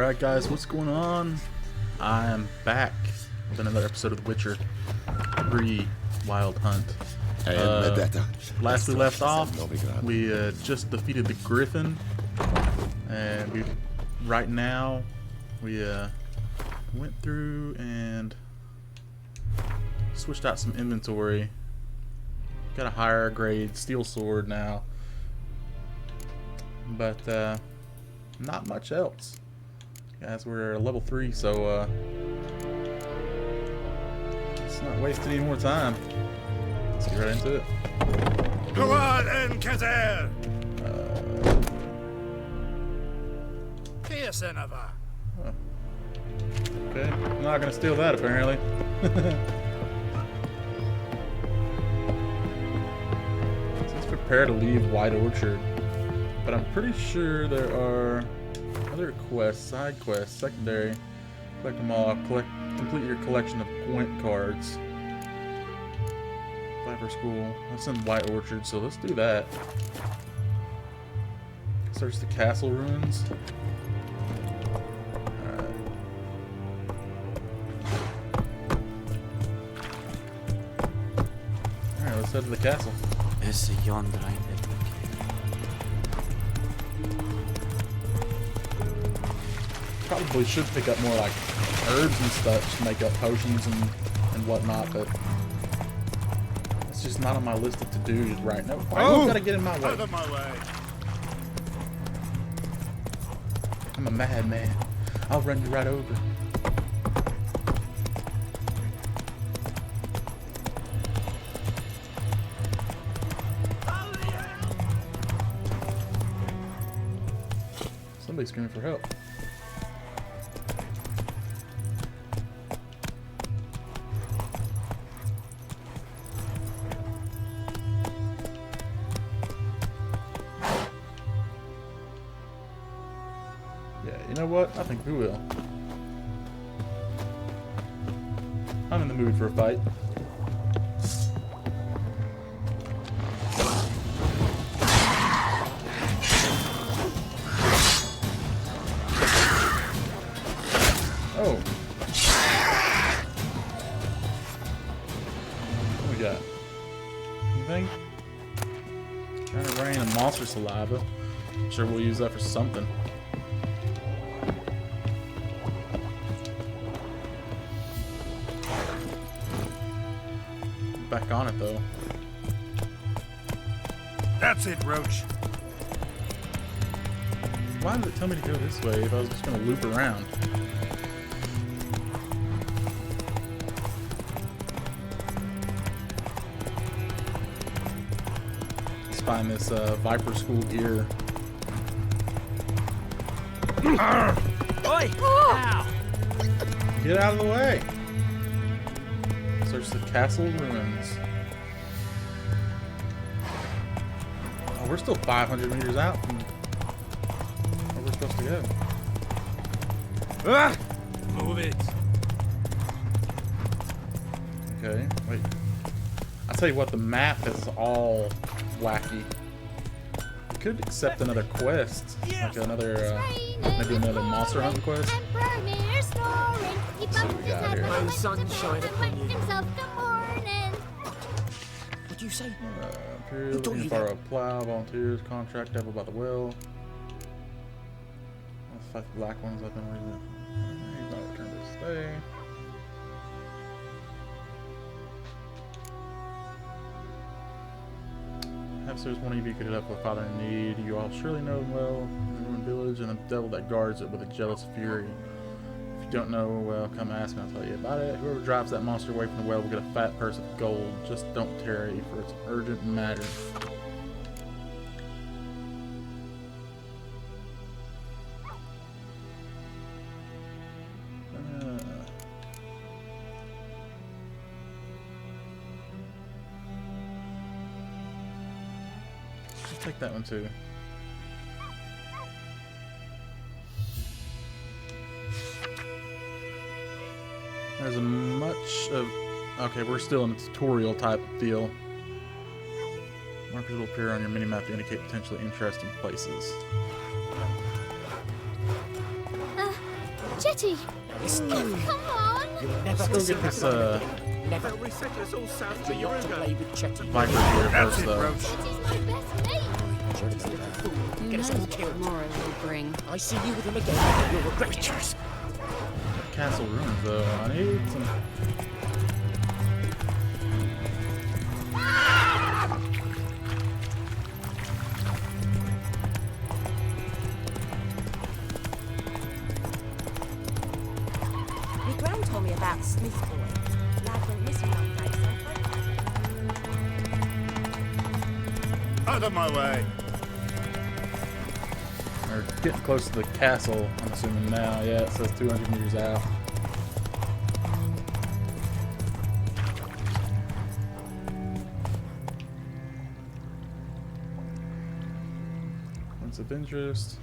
Alright guys, what's going on? I am back with another episode of The Witcher 3 Wild Hunt. Last we left off, we just defeated the Griffin, and right now we went through and switched out some inventory. Got a higher grade steel sword now, but not much else. Guys, we're level 3, so let's not waste any more time. Let's get right into it. Okay, I'm not gonna steal that apparently. Let's prepare to leave White Orchard, but I'm pretty sure there are other quests, side quests, secondary. Collect them all. Complete your collection of Gwent cards. Apply for school. That's in White Orchard, so let's do that. Search the castle ruins. Alright. Alright, let's head to the castle. Probably should pick up more like herbs and stuff to make up potions and whatnot, but it's just not on my list of to-dos right now. Why you gotta get in my way? Out of my way. I'm a madman. I'll run you right over. Somebody's screaming for help. You know what? I think we will. I'm in the mood for a fight. Oh. What we got? Anything? Trying to rain a monster saliva. I'm sure we'll use that for something. Back on it though. That's it, Roach. Why did it tell me to go this way if I was just gonna loop around? Let's find this Viper School gear. Oi! Ow! Get out of the way! Search the castle ruins. Oh, we're still 500 meters out from where we're supposed to go. Ah! Move it. Okay, wait. I'll tell you what, the map is all wacky. We could accept another quest, like another, maybe another monster hunting quest. Let's see what we got here. Oh, sunshine upon you. What do you say? Imperial, looking to borrow a plow, volunteers, contract, devil by the well. Let's fight the black ones up in reason. He's not returned to stay. Have served one of you could help a father in need. You all surely know him well. The ruined village and the devil that guards it with a jealous fury. If you don't know, well, come ask and I'll tell you about it. Whoever drives that monster away from the well will get a fat purse of gold. Just don't tarry, for it's an urgent matter. I'll take that one too. There's a much of... Okay, we're still in a tutorial type deal. Markers will appear on your minimap to indicate potentially interesting places. sweaty. Now listen carefully. Come on. You'll never Let's go listen get to this that again. Never. We said this all sounds You're not to play with Chetty. Viper gear That's first, it, though. Roach. Chetty's my best mate. Chetty's a little fool. Who Get us knows all what killed. tomorrow will bring? I see you with him again. You'll regret it. Castle ruins, though. I need some. My gran told me about Smith's boy. Lad went missing one day, so Out of my way. We're getting close to the castle, I'm assuming now. Yeah, it says 200 meters out. Points of interest.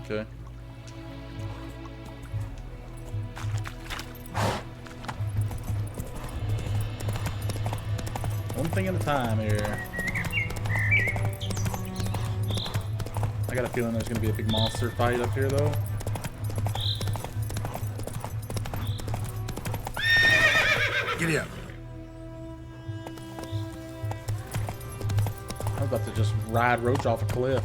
Okay. One thing at a time here. I got a feeling there's going to be a big monster fight up here, though. Giddy up. I'm about to just ride Roach off a cliff.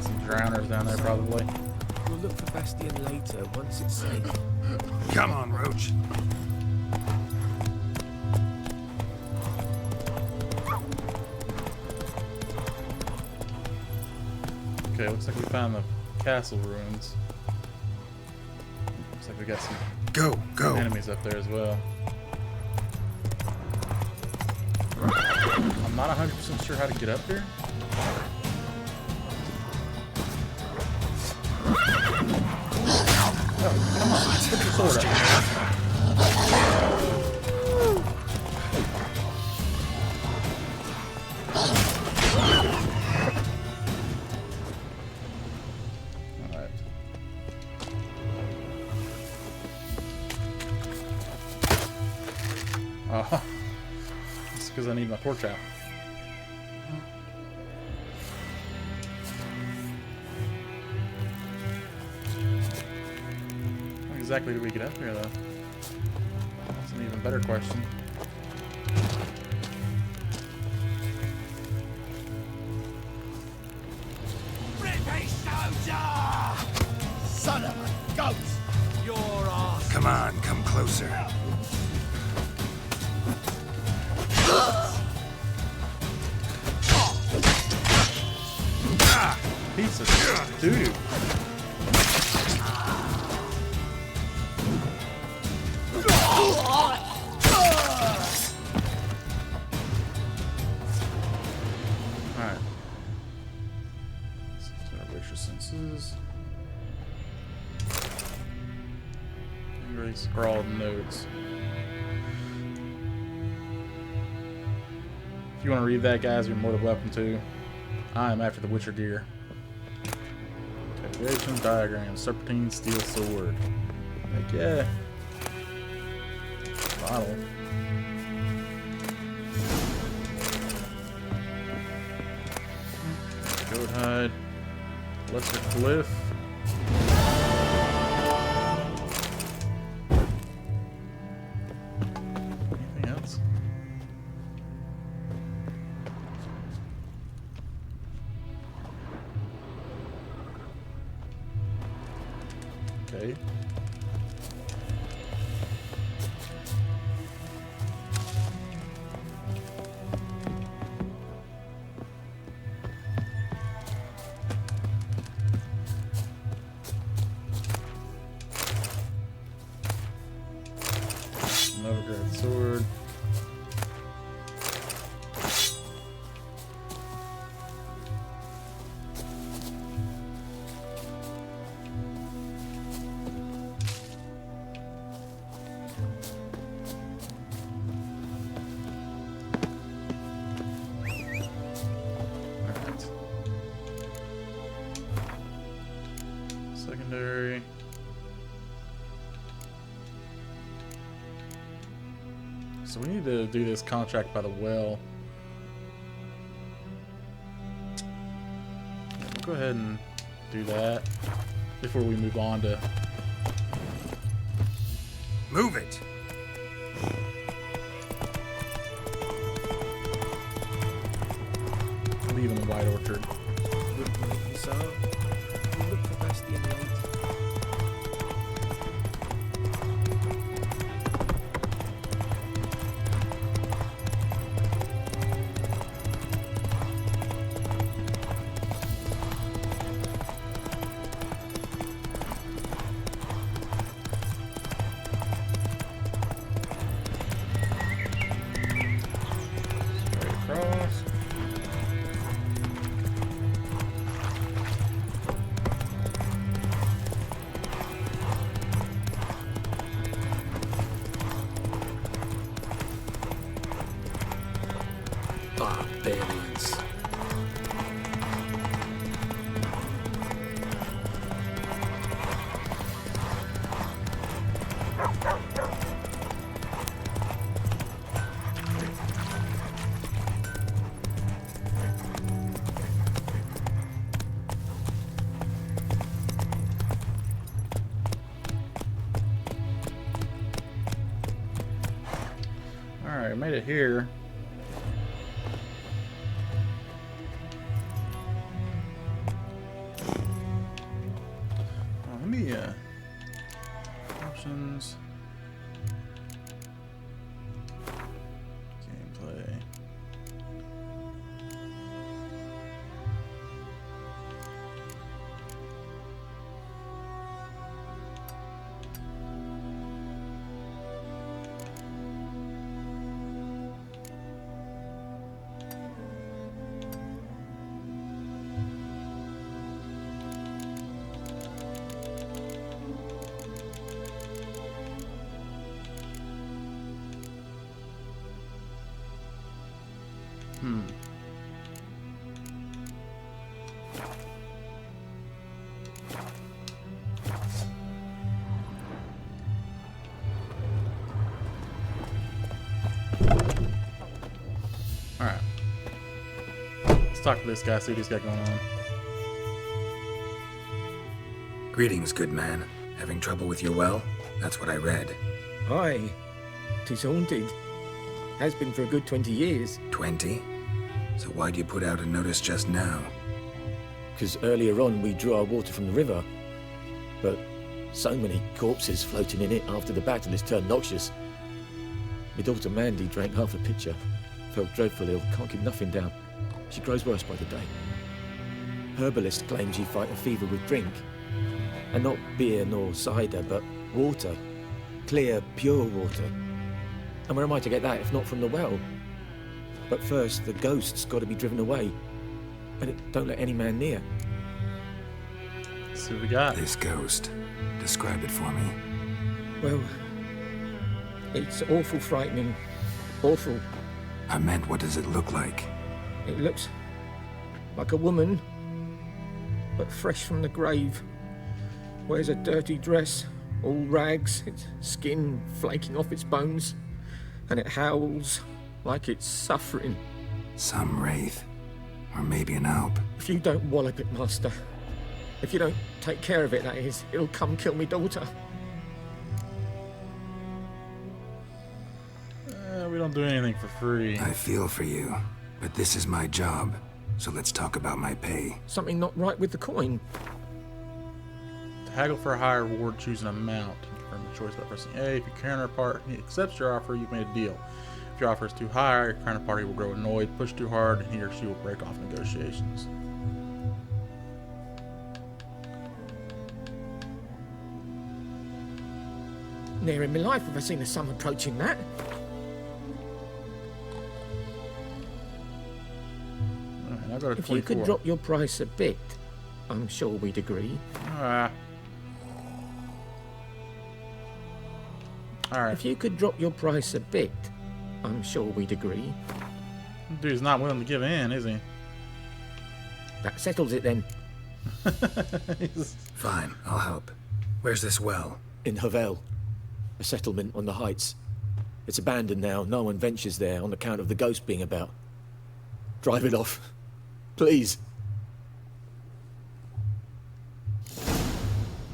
Some drowners down there, probably. We'll look for Bastion later once it's safe. Come on, Roach. Okay, looks like we found the castle ruins. Looks like we got some Go, go. enemies up there as well. I'm not 100% sure how to get up here. Oh, come on, put your sword up. Alright. Oh, it's because I need my torch out. How exactly do we get up here, though? That's an even better question. Son of a ghost! Your ass. Come on, come closer. Piece of doo-doo. Alright. Racial senses. Angry scrawled notes. If you want to read that, guys, you're more than welcome to. I am after the Witcher gear. Calculation diagram. Serpentine steel sword. Heck yeah. Bottle. Goat hide. Lesser glyph. Anything else? Okay. Novigrad sword. Alright. Secondary. So we need to do this contract by the well. We'll go ahead and do that before we move on to... Move it. leaving the White Orchard. Wouldn't make me so. We'll look for Bastian later. Straight across. Barbarians. Alright, made it here. Let me, options. Gameplay. Alright. Let's talk to this guy, see what he's got going on. Greetings, good man. Having trouble with your well? That's what I read. Aye. 'Tis haunted. Has been for a good 20 years. 20? So why'd you put out a notice just now? Because earlier on we drew our water from the river. But so many corpses floating in it after the battle has turned noxious. My daughter Mandy drank half a pitcher. Felt dreadful ill, can't keep nothing down. She grows worse by the day. Herbalist claims you fight a fever with drink. And not beer nor cider, but water. Clear, pure water. And where am I to get that if not from the well? But first, the ghost's got to be driven away. And it don't let any man near. Let's see what we got. This ghost. Describe it for me. Well, it's awful frightening. Awful. I meant, what does it look like? It looks like a woman, but fresh from the grave. Wears a dirty dress, all rags, its skin flaking off its bones, and it howls like it's suffering. Some wraith. Or maybe an alp. If you don't wallop it, Master, if you don't take care of it, that is, it'll come kill me daughter. We don't do anything for free. I feel for you, but this is my job. So let's talk about my pay. Something not right with the coin. To haggle for a higher reward, choose an amount. Confirm the choice by pressing A. If your counterpart accepts your offer, you've made a deal. If your offer is too high, your counterparty will grow annoyed, push too hard, and he or she will break off negotiations. Never in my life have I seen a sum approaching that. Alright, I've got a 24. If you could drop your price a bit, I'm sure we'd agree. Alright. Alright. If you could drop your price a bit, I'm sure we'd agree. Dude's not willing to give in, is he? That settles it then. Fine, I'll help. Where's this well? In Havel, a settlement on the heights. It's abandoned now. No one ventures there on account of the ghost being about. Drive it off. Please.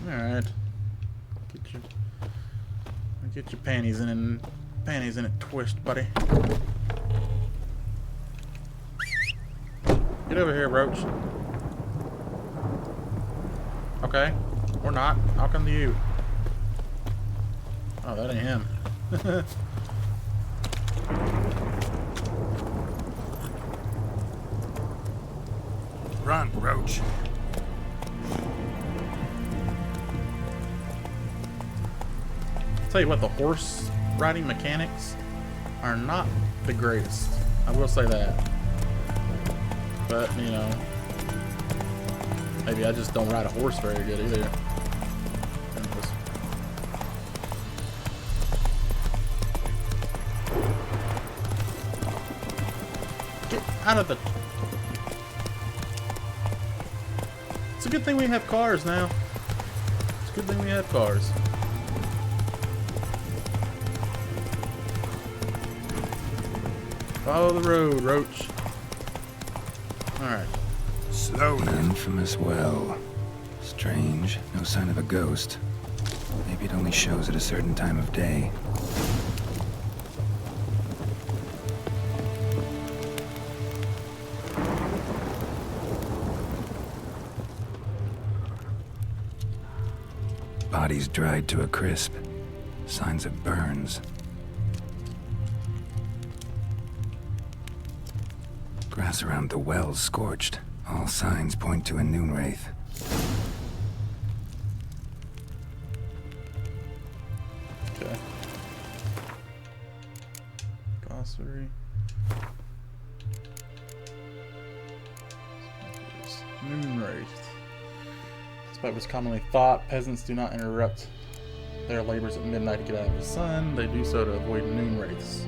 Alright. Get your panties in it twist, buddy. Get over here, Roach. Okay. Or not. I'll come to you. Oh, that ain't him. Run, Roach. Tell you what, the horse riding mechanics are not the greatest. I will say that. But, you know, maybe I just don't ride a horse very good either. Get out of the... It's a good thing we have cars now. It's a good thing we have cars. Follow the road, Roach. Alright. Slow. An infamous well. Strange. No sign of a ghost. Maybe it only shows at a certain time of day. Bodies dried to a crisp. Signs of burns. Grass around the well's scorched. All signs point to a noon wraith. Okay. Glossary. Noon wraith. Despite what's commonly thought, peasants do not interrupt their labors at midnight to get out of the sun. They do so to avoid noon wraiths.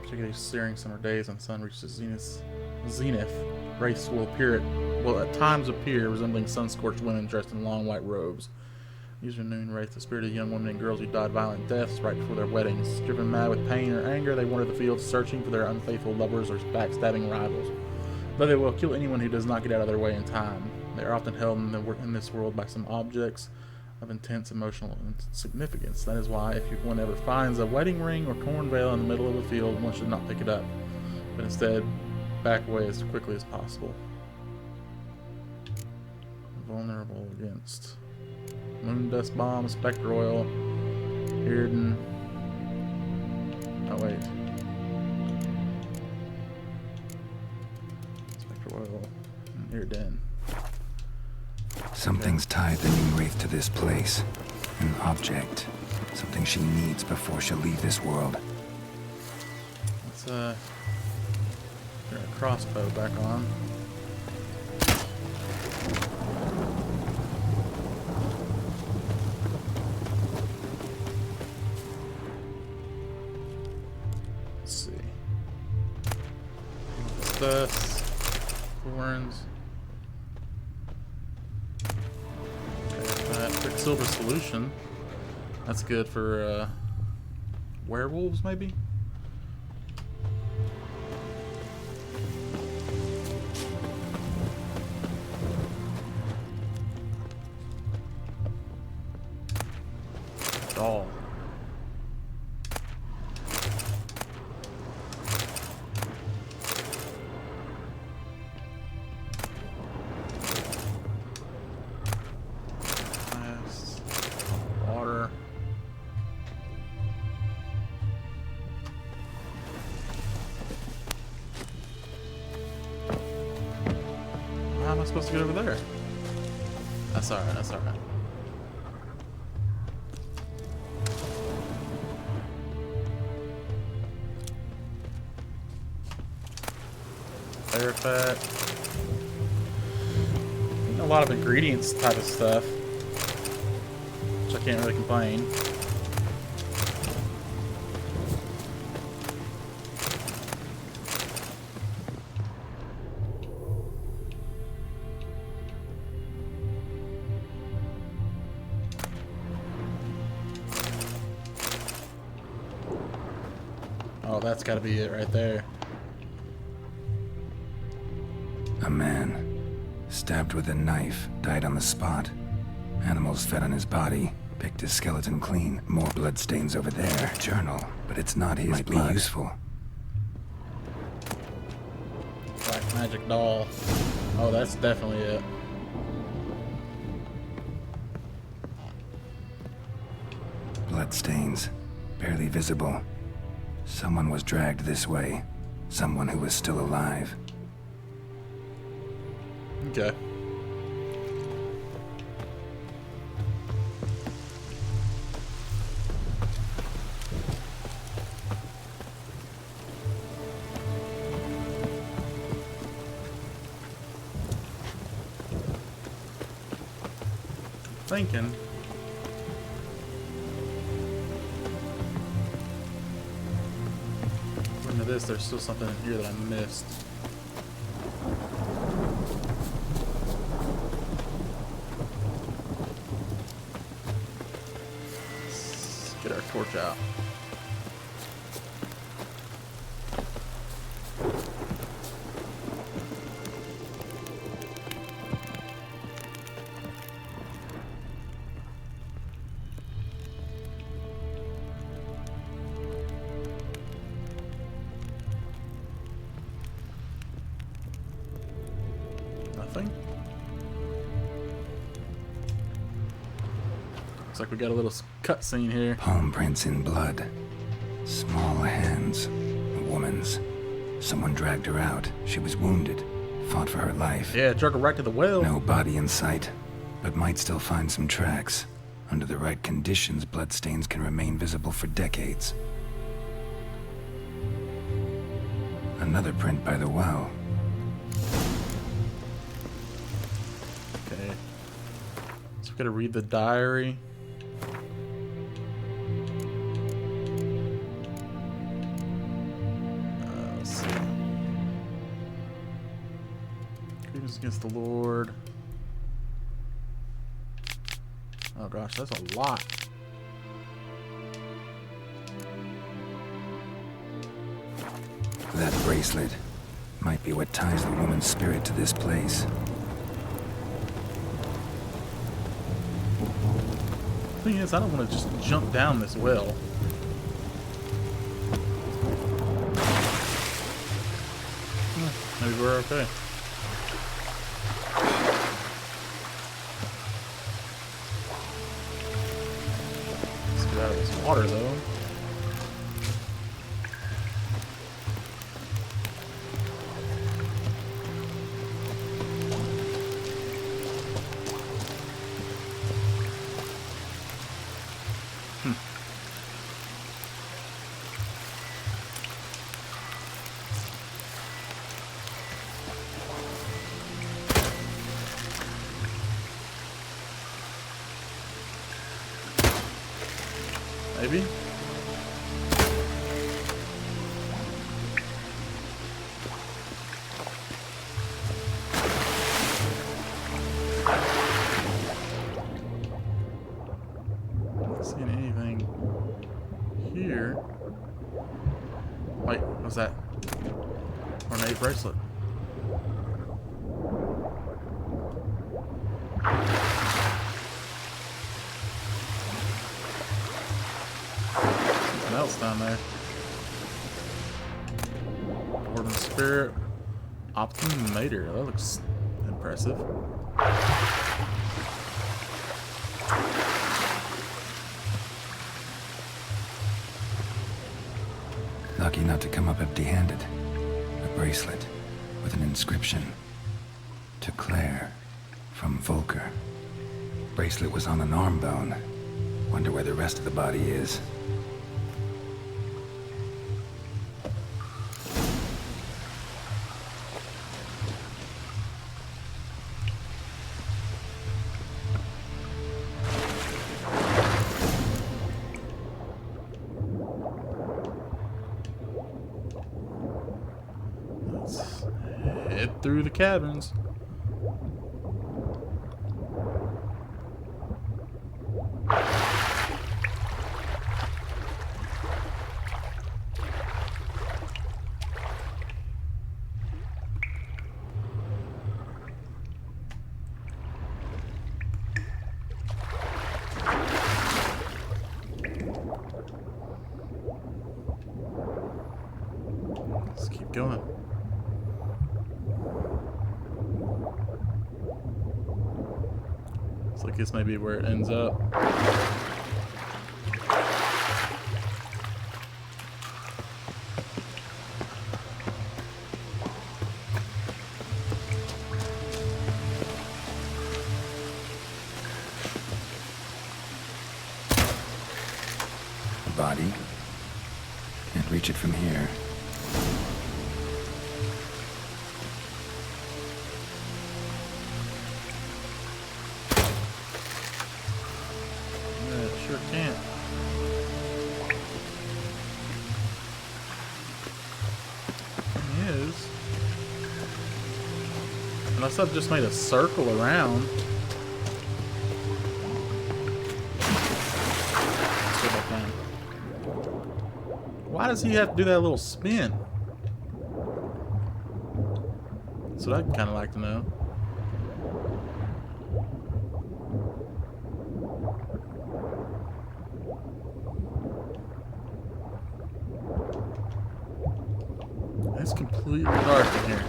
Particularly searing summer days when the sun reaches zenith, wraiths will at times appear resembling sun-scorched women dressed in long white robes. These are noon wraiths, the spirited young women and girls who died violent deaths right before their weddings. Driven mad with pain or anger, they wander the fields searching for their unfaithful lovers or backstabbing rivals. But they will kill anyone who does not get out of their way in time. They are often held in this world by some objects of intense emotional significance. That is why if one ever finds a wedding ring or torn veil in the middle of a field, one should not pick it up, but instead back away as quickly as possible. Vulnerable against moon dust bomb, spectre oil, Irden. Oh wait. Spectre oil and Irden. Something's tied the noon wraith to this place. An object. Something she needs before she'll leave this world. Let's turn a crossbow back on. Let's see. What's this? Thorns. Quicksilver solution. That's good for werewolves, maybe? Doll. Water. How am I supposed to get over there? That's alright, that's alright. Fat. A lot of ingredients type of stuff, which I can't really complain. Oh, that's got to be it right there. A man, stabbed with a knife, died on the spot. Animals fed on his body, picked his skeleton clean. More bloodstains over there. Journal, but it's not his blood. Might be useful. Black magic doll. Oh, that's definitely it. Bloodstains, barely visible. Someone was dragged this way. Someone who was still alive. Okay. Thinking. According to this, there's still something in here that I missed. Let's get our torch out. Nothing. Looks like we got a little cutscene here. Palm prints in blood. Small hands. A woman's. Someone dragged her out. She was wounded. Fought for her life. Yeah, drug her right to the well. No body in sight, but might still find some tracks. Under the right conditions, bloodstains can remain visible for decades. Another print by the well. Okay. So we gotta read the diary. Let's see. Grievance against the Lord. Oh gosh, that's a lot. That bracelet might be what ties the woman's spirit to this place. Thing is, I don't want to just jump down this well. Maybe we're okay. Let's get out of this water, though. Maybe? Not seeing anything here. Wait, what's that? Ornate bracelet. Something else down there. Orb and Spirit. Optimum Mater. That looks impressive. Lucky not to come up empty-handed. A bracelet with an inscription. To Claire, from Volker. Bracelet was on an arm bone. Wonder where the rest of the body is. Let's head through the cabins. going. Looks like this may be where it ends up. Body. Can't reach it from here. Yeah, it sure can't. Thing is, unless I've just made a circle around. Let's see if I can. Why does he have to do that little spin? That's what I'd kind of like to know. It's completely dark in here.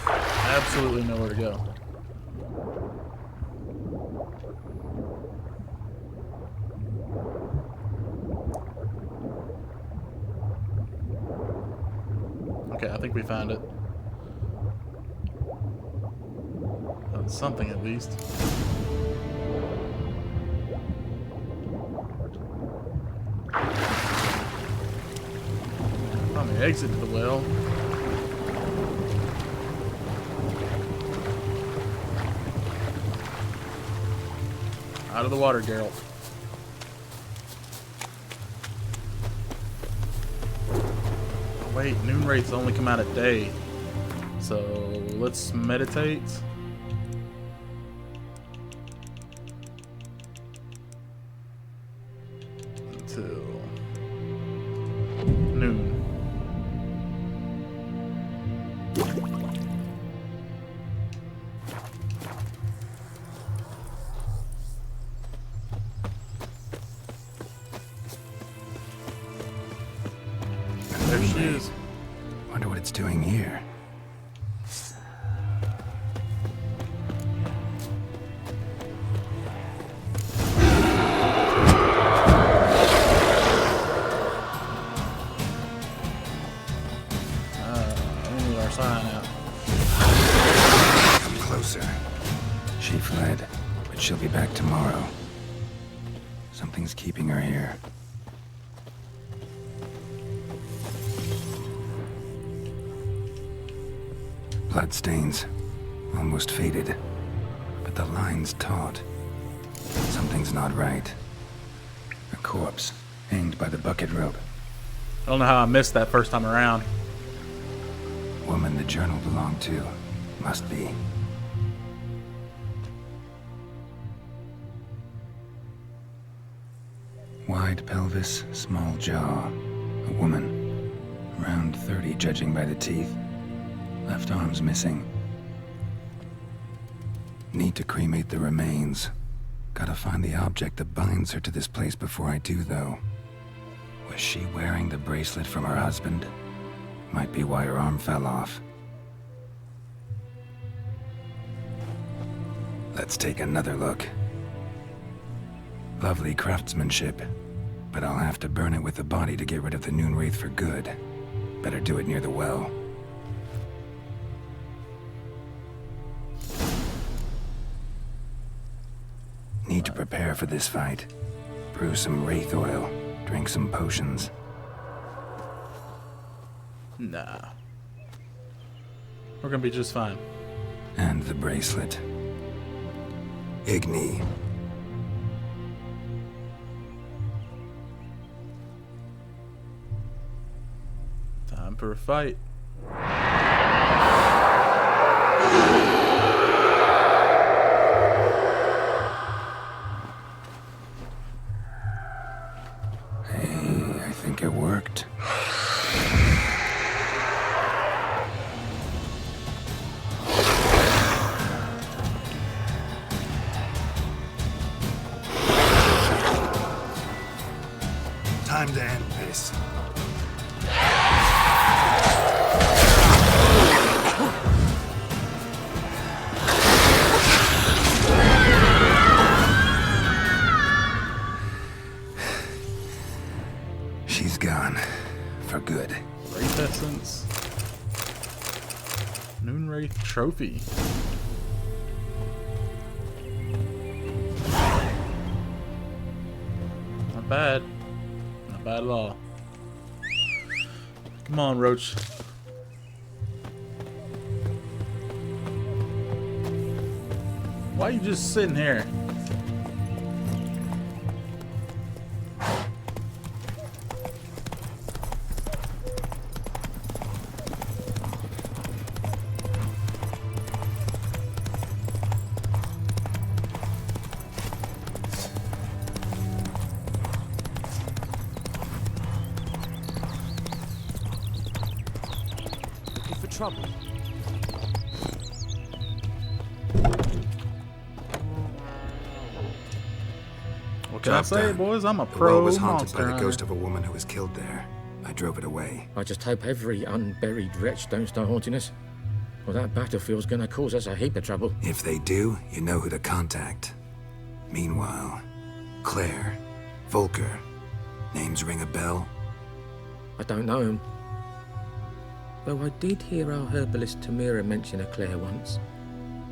Absolutely nowhere to go. Okay, I think we found it. Something at least. Found the exit to the well. Out of the water, Geralt. Wait, noon wraiths only come out at day. So let's meditate. Until noon. There she is. Wonder what it's doing here. We need our sign out. Come closer. She fled, but she'll be back tomorrow. Something's keeping her here. Bloodstains. Almost faded. But the line's taut. Something's not right. A corpse, hanged by the bucket rope. I don't know how I missed that first time around. Woman the journal belonged to. Must be. Wide pelvis, small jaw. A woman. Around 30, judging by the teeth. Left arm's missing. Need to cremate the remains. Gotta find the object that binds her to this place before I do, though. Was she wearing the bracelet from her husband? Might be why her arm fell off. Let's take another look. Lovely craftsmanship, but I'll have to burn it with the body to get rid of the Noon Wraith for good. Better do it near the well. Need to prepare for this fight. Brew some wraith oil, drink some potions. Nah. We're gonna be just fine. And the bracelet. Igni. Time for a fight. Hey, I think it worked. Time to end this. She's gone. For good. Wraith Essence. Noon Wraith Trophy. Not bad. Not bad at all. Come on, Roach. Why are you just sitting here? Looking for trouble? What can I Job say, done. boys? I'm a The pro well was haunted monster by the hunter. ghost of a woman who was killed there. I drove it away. I just hope every unburied wretch don't start haunting us. Well, that battlefield's gonna cause us a heap of trouble. If they do, you know who to contact. Meanwhile, Claire, Volker, names ring a bell? I don't know him. Though I did hear our herbalist Tamira mention a Claire once.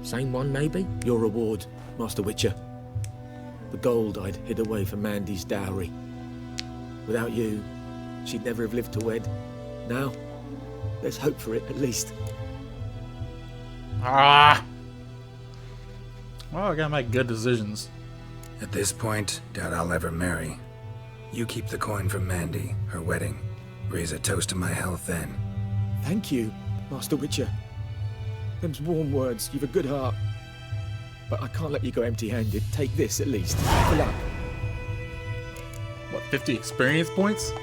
Same one, maybe? Your reward, Master Witcher. The gold I'd hid away for Mandy's dowry. Without you, she'd never have lived to wed. Now, there's hope for it, at least. Ah! Well, I gotta make good decisions. At this point, doubt I'll ever marry. You keep the coin from Mandy, her wedding. Raise a toast to my health then. Thank you, Master Witcher. Them's warm words. You've a good heart. But I can't let you go empty-handed. Take this, at least. Good luck. What, 50 experience points?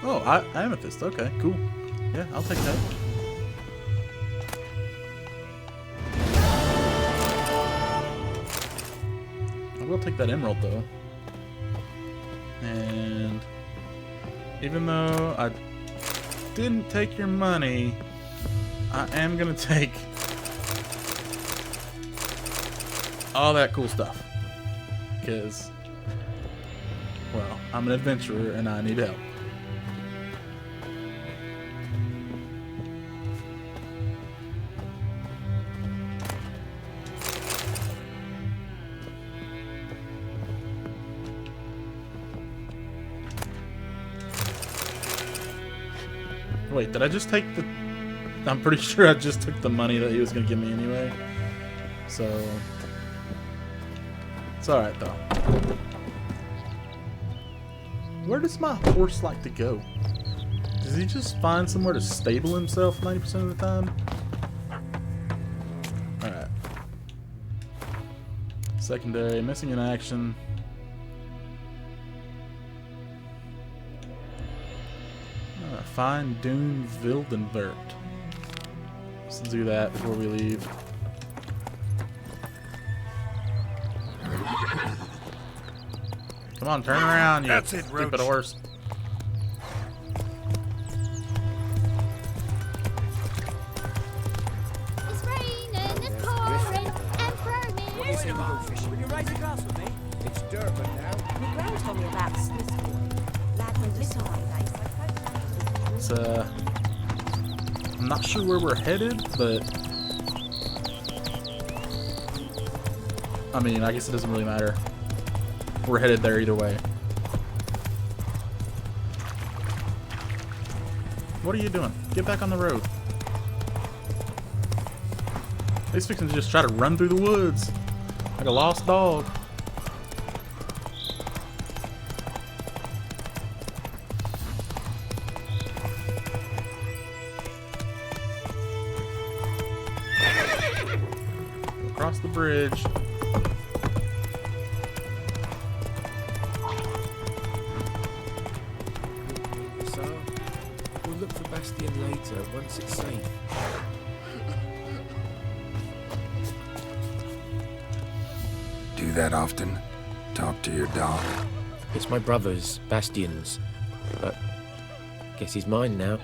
Oh, amethyst. Okay, cool. Yeah, I'll take that. I will take that emerald, though. And even though I didn't take your money, I am gonna take all that cool stuff. Because, well, I'm an adventurer and I need help. Wait, did I just take the... I'm pretty sure I just took the money that he was going to give me anyway. So... it's alright, though. Where does my horse like to go? Does he just find somewhere to stable himself 90% of the time? Alright. Secondary, missing in action. Find Dune Wildenvert. Let's do that before we leave. Come on, turn around, you That's it, stupid Roach. horse. It's raining, it's pouring, and burning. Will you raise a glass with me? It's Durban now. My gran told me about Smith's boy. Lad from Little days. It's, I'm not sure where we're headed, but... I mean, I guess it doesn't really matter. We're headed there either way. What are you doing? Get back on the road. He's fixing to just try to run through the woods like a lost dog. Across the bridge. So, we'll look for Bastion later, once it's safe. Do that often? Talk to your dog? It's my brother's, Bastion's. But guess he's mine now.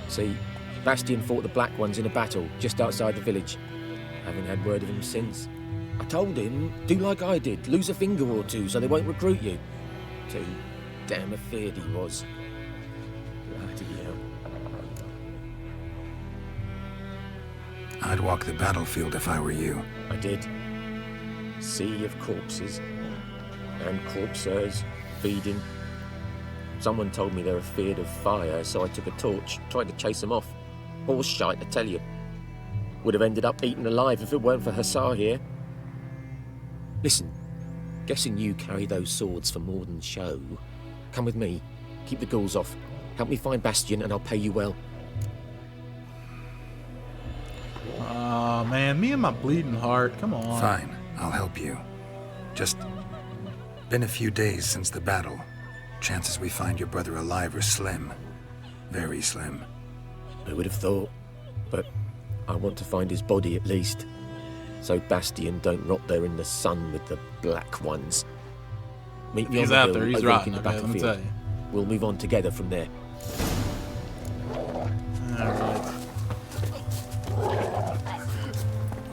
See, Bastian fought the Black Ones in a battle just outside the village. Haven't had word of him since. I told him, do like I did, lose a finger or two so they won't recruit you. Too damn afeard he was. Bloody hell. I'd walk the battlefield if I were you. I did. Sea of corpses. And corpsers feeding. Someone told me they're afeard of fire, so I took a torch, tried to chase them off. Horse shite, I tell you. Would have ended up eaten alive if it weren't for Hussar here. Listen, guessing you carry those swords for more than show. Come with me. Keep the ghouls off. Help me find Bastian and I'll pay you well. Aw, man, me and my bleeding heart. Come on. Fine, I'll help you. Just been a few days since the battle. Chances we find your brother alive are slim. Very slim. I would have thought, but I want to find his body at least. So Bastian don't rot there in the sun with the Black Ones. Meet me He's on the out hill, there. He's overlooking rotting. the Okay, let me tell battlefield. you. We'll move on together from there. All right.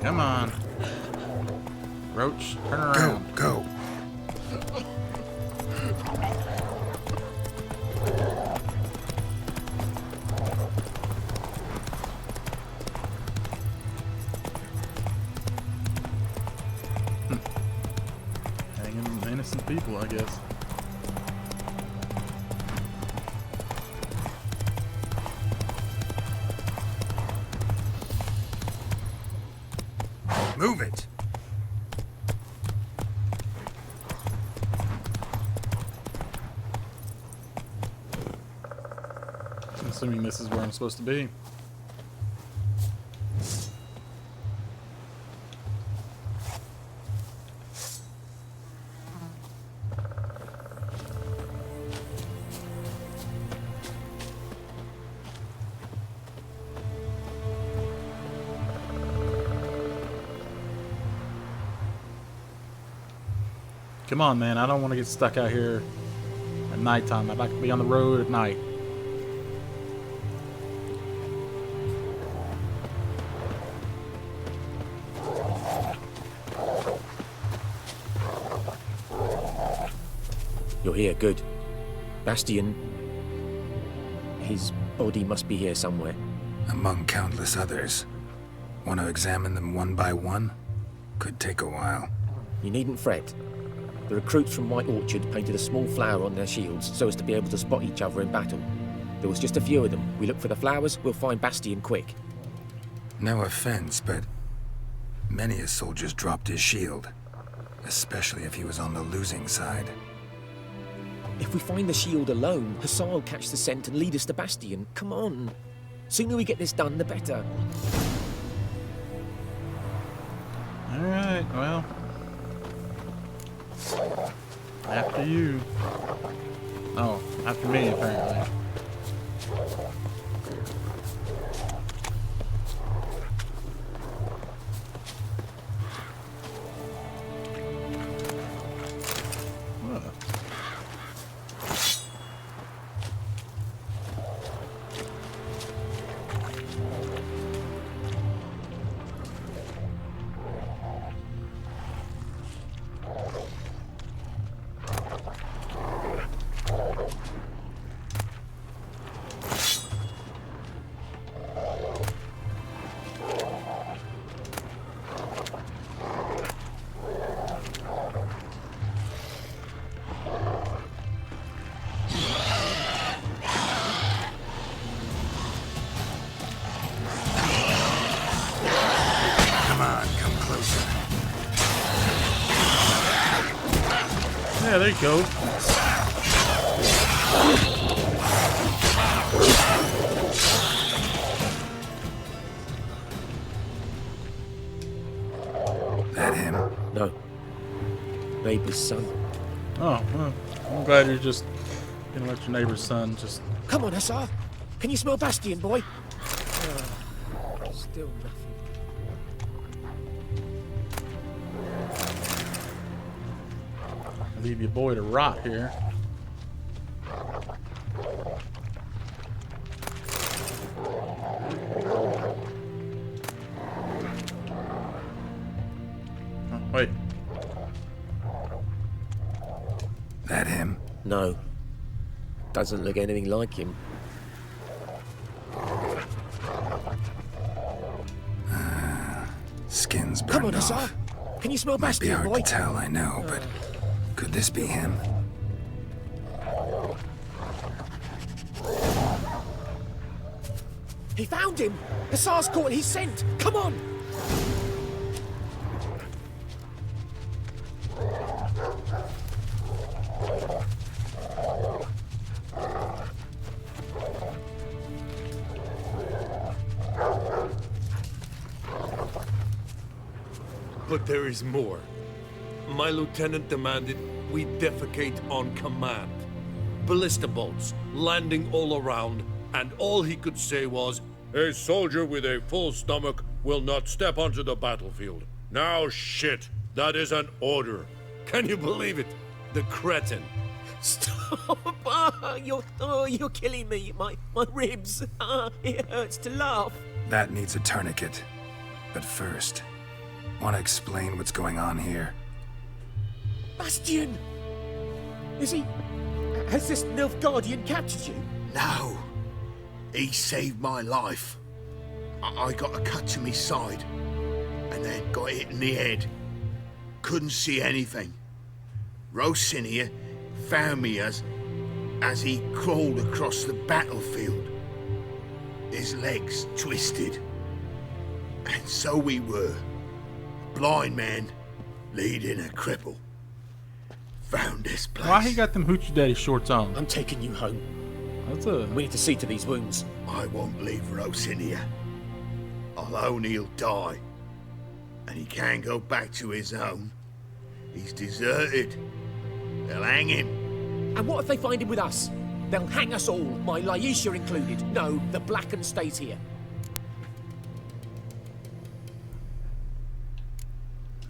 Come on. Roach, turn around. Go! Hanging innocent people, I guess. Move it! I'm assuming this is where I'm supposed to be. Come on, man. I don't want to get stuck out here at nighttime. I'd like to be on the road at night. You're here, good. Bastian, his body must be here somewhere. Among countless others. Want to examine them one by one? Could take a while. You needn't fret. The recruits from White Orchard painted a small flower on their shields so as to be able to spot each other in battle. There was just a few of them. We look for the flowers, we'll find Bastian quick. No offense, but many a soldier's dropped his shield. Especially if he was on the losing side. If we find the shield alone, Hussar will catch the scent and lead us to Bastian. Come on. Sooner we get this done, the better. Alright, well. After you. Oh, after me, apparently. Yeah, there you go. That him? No. Neighbour's son. Oh, well, I'm glad you're just gonna let your neighbor's son just. Come on, Hussar. Can you smell Bastian, boy? Still nothing. Leave your boy to rot here. That him? No. Doesn't look anything like him. Skin's burned Come on, off. Hussar. Can you smell Might be Bastion, hard boy? to tell, I know, but could this be him? He found him! Hussar's caught his scent! Come on! But there is more. My lieutenant demanded we defecate on command. Ballista bolts, landing all around, and all he could say was, "A soldier with a full stomach will not step onto the battlefield." Now shit, that is an order. Can you believe it? The cretin. Stop! You're killing me. My ribs. It hurts to laugh. That needs a tourniquet. But first, want to explain what's going on here? Bastion! Is he... Has this Nilfgaardian captured you? No. He saved my life. I got a cut to my side, and then got hit in the head. Couldn't see anything. Rosinia found me as he crawled across the battlefield. His legs twisted. And so we were. Blind man leading a cripple. Found this place. Why he got them hoochie daddy shorts on? I'm taking you home. That's a... We need to see to these wounds. I won't leave Rosinia. Alone he'll die. And he can't go back to his own. He's deserted. They'll hang him. And what if they find him with us? They'll hang us all, my Laisha included. No, the Blacken stays here.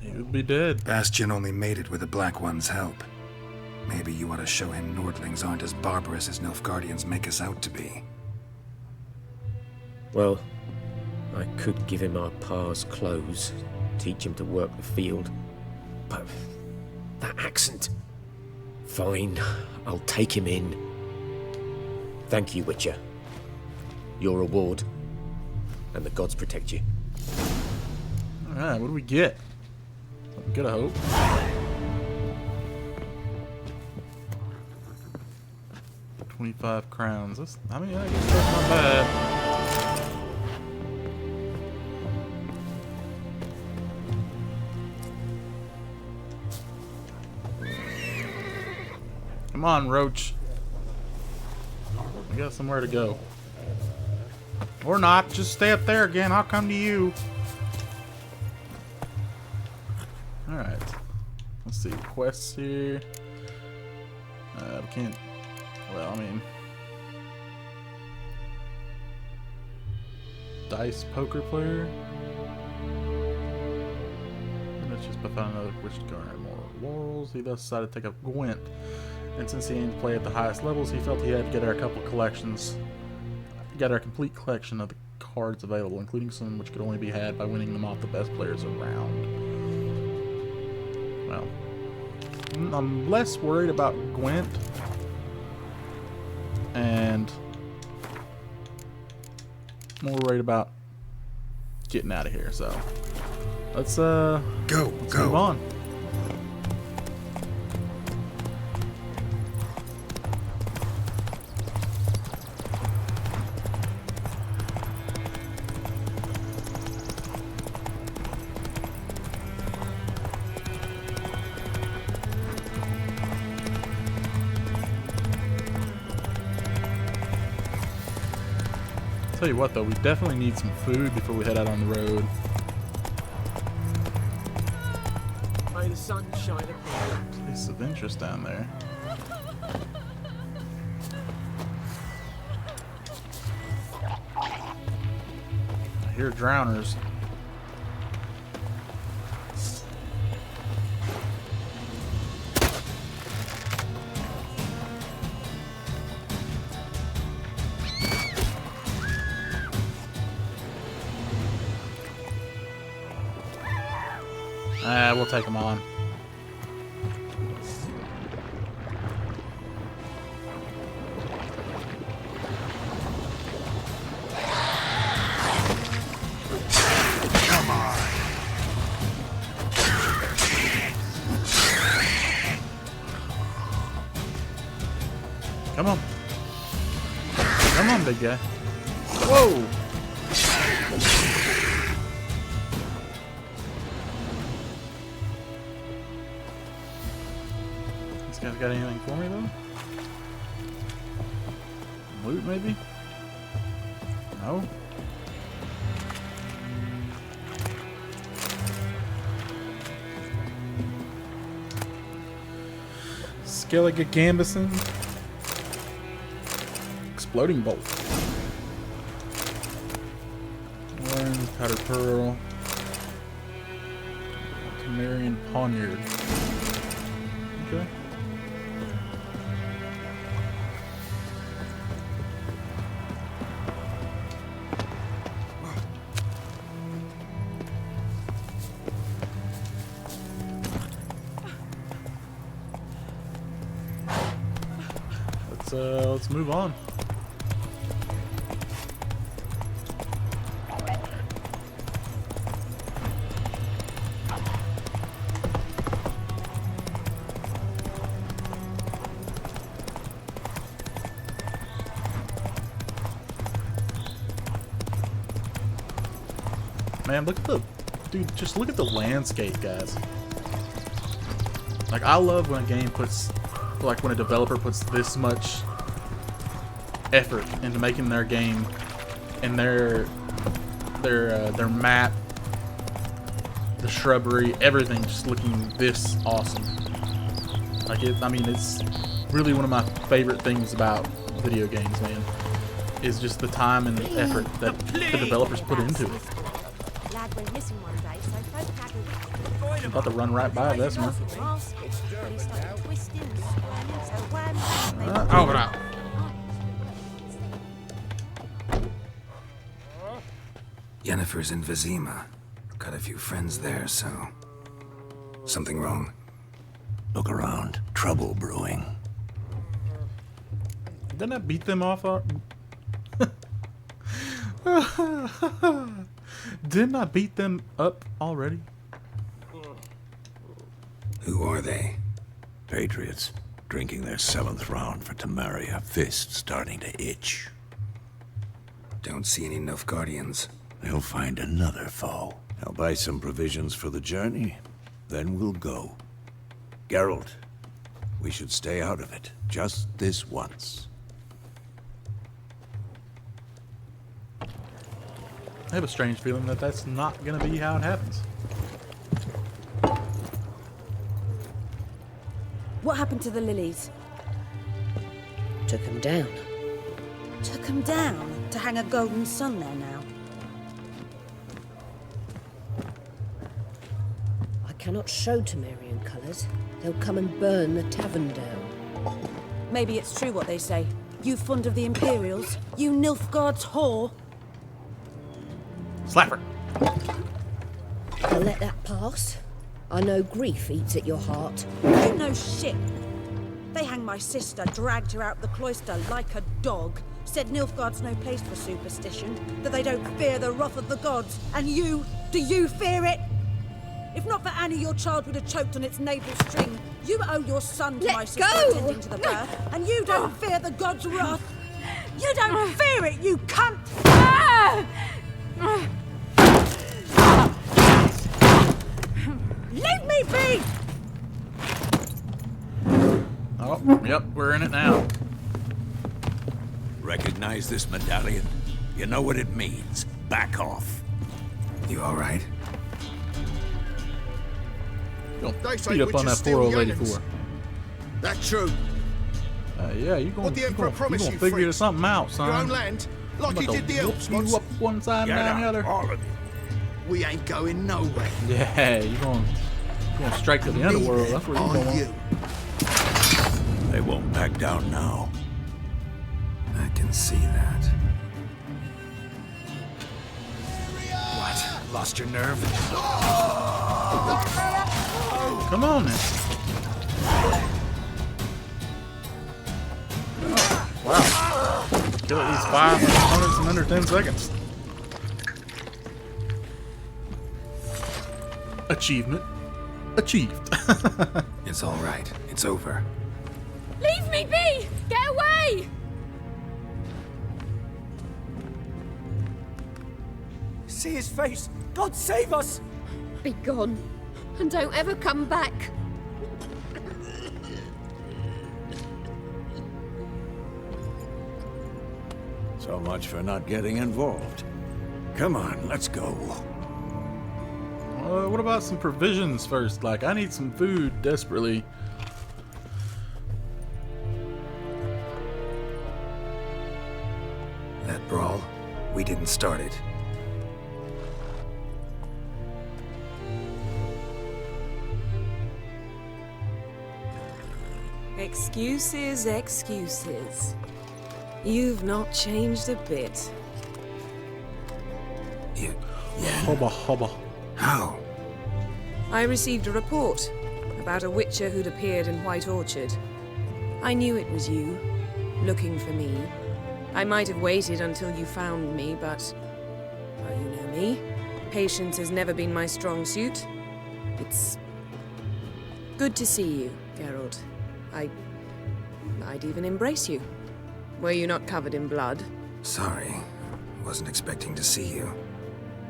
He would be dead. Bastion only made it with the Black One's help. Maybe you ought to show him Nordlings aren't as barbarous as Nilfgaardians make us out to be. Well, I could give him our pa's clothes, teach him to work the field. But that accent... Fine, I'll take him in. Thank you, Witcher. Your reward. And the gods protect you. Alright, what do we get? Good, I hope. 25 crowns. That's, I mean, I guess that's not bad. Come on, Roach. We got somewhere to go. Or not. Just stay up there again. I'll come to you. Alright. Let's see. Quests here. We can't... Well, I mean... Dice poker player? Let's just find another wish to garner more laurels. He thus decided to take up Gwent. And since he aimed to play at the highest levels, he felt he had to get our couple collections. Got our complete collection of the cards available, including some which could only be had by winning them off the best players around. Well, I'm less worried about Gwent and more worried about getting out of here. So let's go move on. Tell you what though, we definitely need some food before we head out on the road. May the sun shine upon you. Places of interest down there. I hear drowners. We'll take them on. Come on. Come on, big guy. Whoa! This guy's got anything for me, though? Loot, maybe? No? Skellige Gambison. Exploding bolt. Orange powder pearl. Temerian poniard. Okay. Let's move on. Man, look at the dude, just look at the landscape, guys. Like, I love when a game puts, like when a developer puts this much effort into making their game and their map, the shrubbery, everything just looking this awesome. Like I mean, it's really one of my favorite things about video games, man, is just the time and the effort that the developers put into it. Lad went missing one day, so folk had I'm about to run right by this one. he started twisting and squirming, so wham, Oh, no. Yennefer's in Vizima. Got a few friends there, so... Something wrong? Look around. Trouble brewing. Didn't I beat them off? Didn't I beat them up already? Who are they? Patriots. Drinking their 7th round for Temeria. Fist starting to itch. Don't see any Nilfgaardians. They'll find another foe. I'll buy some provisions for the journey. Then we'll go. Geralt, we should stay out of it. Just this once. I have a strange feeling that that's not going to be how it happens. What happened to the lilies? Took him down. Took them down to hang a golden sun there now. I cannot show Temerian colours. They'll come and burn the tavern down. Maybe it's true what they say. You fond of the Imperials? You Nilfgaard's whore? Slap her. I'll let that pass. I know grief eats at your heart. You know shit. They hanged my sister, dragged her out the cloister like a dog. Said Nilfgaard's no place for superstition, that they don't fear the wrath of the gods. And you, do you fear it? If not for Annie, your child would have choked on its navel string. You owe your son to my sister attending to the birth, and you don't fear the gods' wrath. You don't fear it, you cunt! Leave me be! Oh, yep, we're in it now. Recognize this medallion? You know what it means. Back off. You alright? Don't They say beat up on witches that steal poor old lady young'uns. for. That true. Yeah, you What gonna the Emperor promised you, figure freaks. something out, son. Your own land, like he I'm about did the to elves whoop once. you up one side and down the other. All of you. We ain't going nowhere. Yeah, you're going straight to the underworld. That's where you're Are going. you? They won't back down now. I can see that. What? Lost your nerve? Come on, then. Oh, wow. Kill at least 5 opponents in under 10 seconds. Achievement achieved. It's alright. It's over. Leave me be! Get away! see his face. God save us! Be gone, and don't ever come back. So much for not getting involved. Come on, let's go. What about some provisions first? Like, I need some food desperately. That brawl, we didn't start it. Excuses, excuses. You've not changed a bit. Yeah. Hobba hobba. How? I received a report about a witcher who'd appeared in White Orchard. I knew it was you, looking for me. I might have waited until you found me, but... well, you know me. Patience has never been my strong suit. It's... good to see you, Geralt. I'd even embrace you. Were you not covered in blood? Sorry. Wasn't expecting to see you.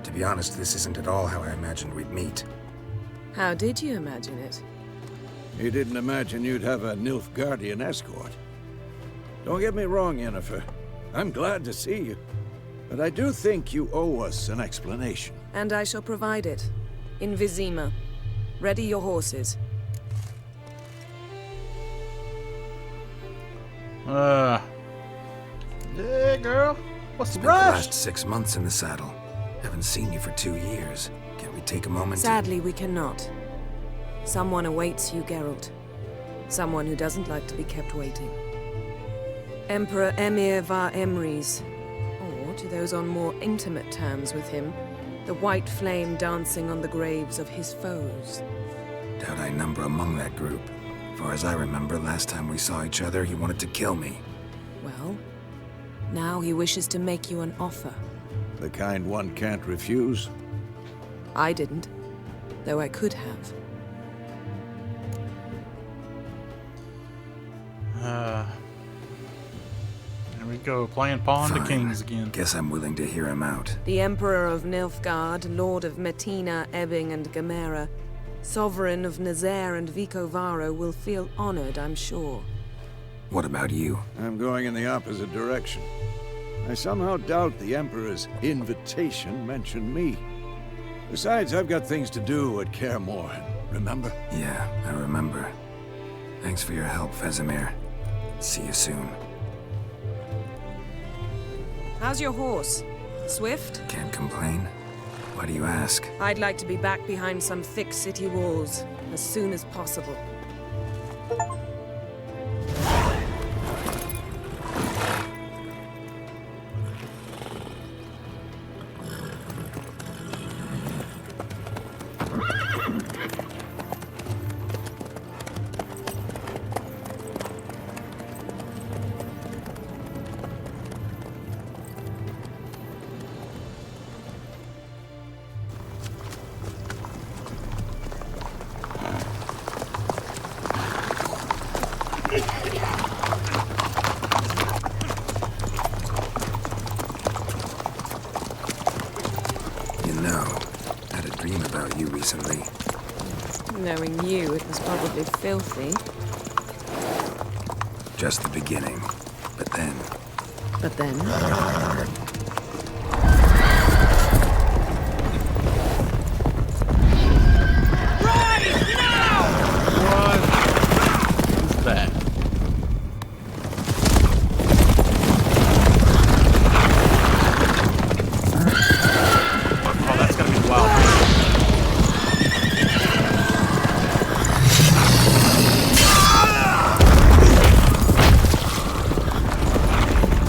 To be honest, this isn't at all how I imagined we'd meet. How did you imagine it? You didn't imagine you'd have a Nilfgaardian escort. Don't get me wrong, Yennefer. I'm glad to see you. But I do think you owe us an explanation. And I shall provide it. In Vizima. Ready your horses. Yeah, girl. What's the Spent the rush? last 6 months in the saddle. Haven't seen you for 2 years. Can't we take a moment Sadly, we cannot. Someone awaits you, Geralt. Someone who doesn't like to be kept waiting. Emperor Emir var Emrys. Or, to those on more intimate terms with him, the white flame dancing on the graves of his foes. Doubt I number among that group. Far as I remember, last time we saw each other, he wanted to kill me. Well, now he wishes to make you an offer. The kind one can't refuse. I didn't, though I could have. Here we go, playing pawn to Fine. kings again. Guess I'm willing to hear him out. The Emperor of Nilfgaard, Lord of Metina, Ebbing, and Gamera, Sovereign of Nazaire and Vicovaro will feel honored, I'm sure. What about you? I'm going in the opposite direction. I somehow doubt the Emperor's invitation mentioned me. Besides, I've got things to do at Kaer Morhen, remember? Yeah, I remember. Thanks for your help, Vesemir. See you soon. How's your horse? Swift? Can't complain. Why do you ask? I'd like to be back behind some thick city walls as soon as possible. Recently. Knowing you, it was probably filthy. Just the beginning. But then... But then?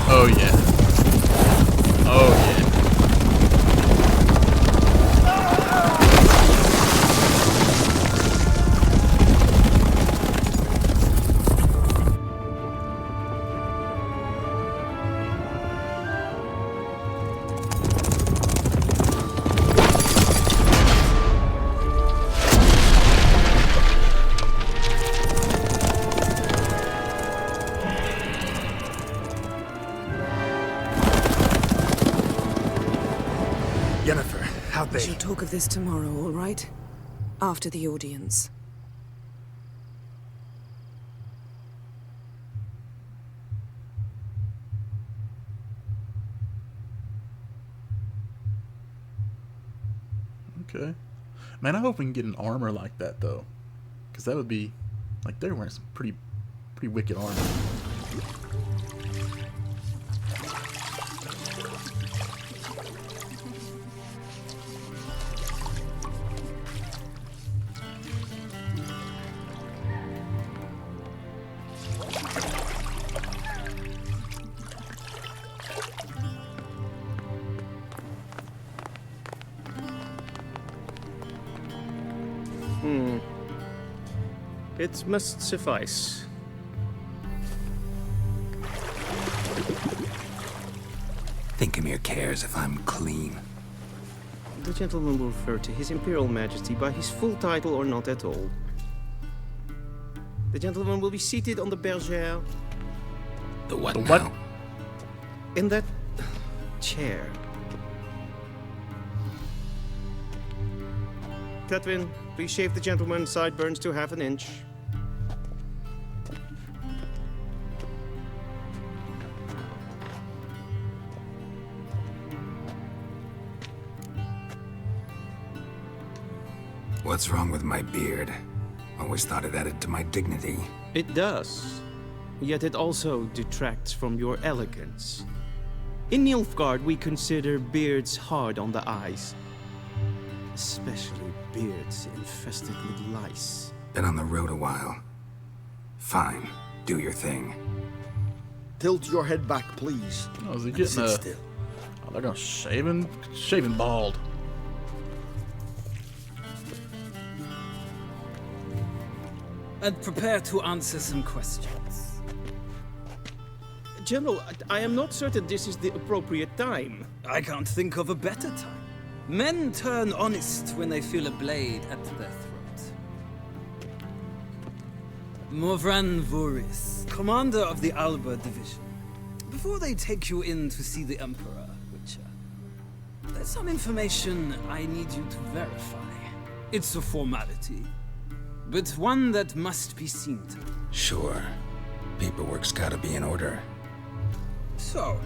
Oh yeah. are We they? shall talk of this tomorrow, all right? After the audience. Okay. Man, I hope we can get an armor like that though, because that would be like they're wearing some pretty wicked armor. It must suffice. Thinkamere cares if I'm clean. The gentleman will refer to His Imperial Majesty by his full title or not at all. The gentleman will be seated on the bergère. The what The now? what? In that chair. Catwin, please shave the gentleman's sideburns to half an inch. What's wrong with my beard? Always thought it added to my dignity. It does. Yet it also detracts from your elegance. In Nilfgaard, we consider beards hard on the eyes. Especially beards infested with lice. Been on the road a while. Fine, do your thing. Tilt your head back, please. Oh, is he And getting sit a? still. Oh, they're gonna shaving bald. And prepare to answer some questions. General, I am not certain this is the appropriate time. I can't think of a better time. Men turn honest when they feel a blade at their throat. Morvran Voris, commander of the Alba Division. Before they take you in to see the Emperor, Witcher, there's some information I need you to verify. It's a formality, but one that must be seen to. Sure. Paperwork's gotta be in order. So,